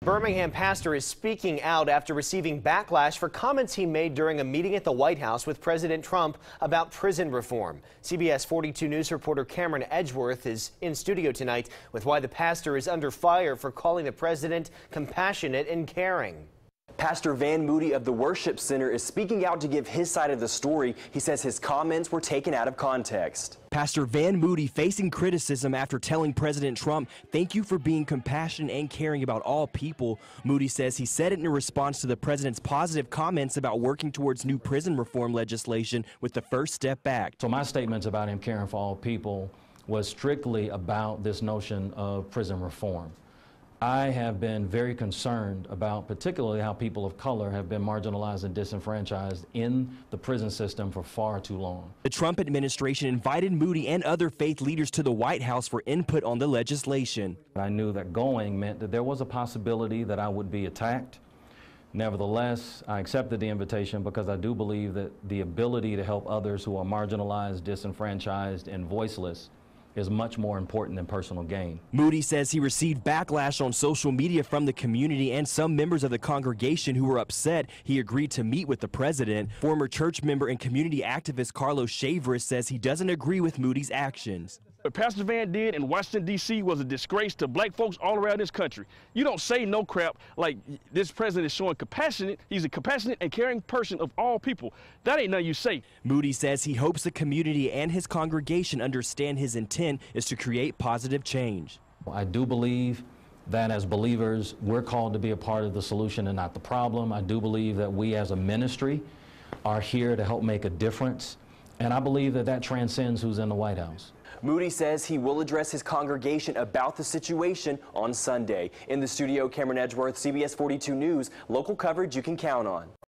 Birmingham pastor is speaking out after receiving backlash for comments he made during a meeting at the White House with President Trump about prison reform. CBS 42 News reporter Cameron Edgeworth is in studio tonight with why the pastor is under fire for calling the president compassionate and caring. Pastor Van Moody of the Worship Center is speaking out to give his side of the story. He says his comments were taken out of context. Pastor Van Moody facing criticism after telling President Trump, "Thank you for being compassionate and caring about all people." Moody says he said it in response to the president's positive comments about working towards new prison reform legislation with the First Step Act. So my statements about him caring for all people was strictly about this notion of prison reform. I have been very concerned about particularly how people of color have been marginalized and disenfranchised in the prison system for far too long. The Trump administration invited Moody and other faith leaders to the White House for input on the legislation. I knew that going meant that there was a possibility that I would be attacked. Nevertheless, I accepted the invitation because I do believe that the ability to help others who are marginalized, disenfranchised, and voiceless is much more important than personal gain. Moody says he received backlash on social media from the community and some members of the congregation who were upset he agreed to meet with the president. Former church member and community activist Carlos Chavarez says he doesn't agree with Moody's actions. What Pastor Van did in Washington, D.C. was a disgrace to black folks all around this country. You don't say no crap like this president is showing compassionate. He's a compassionate and caring person of all people. That ain't nothing you say. Moody says he hopes the community and his congregation understand his intent is to create positive change. I do believe that as believers, we're called to be a part of the solution and not the problem. I do believe that we as a ministry are here to help make a difference. And I believe that that transcends who's in the White House. Moody says he will address his congregation about the situation on Sunday. In the studio, Cameron Edgeworth, CBS 42 News, local coverage you can count on.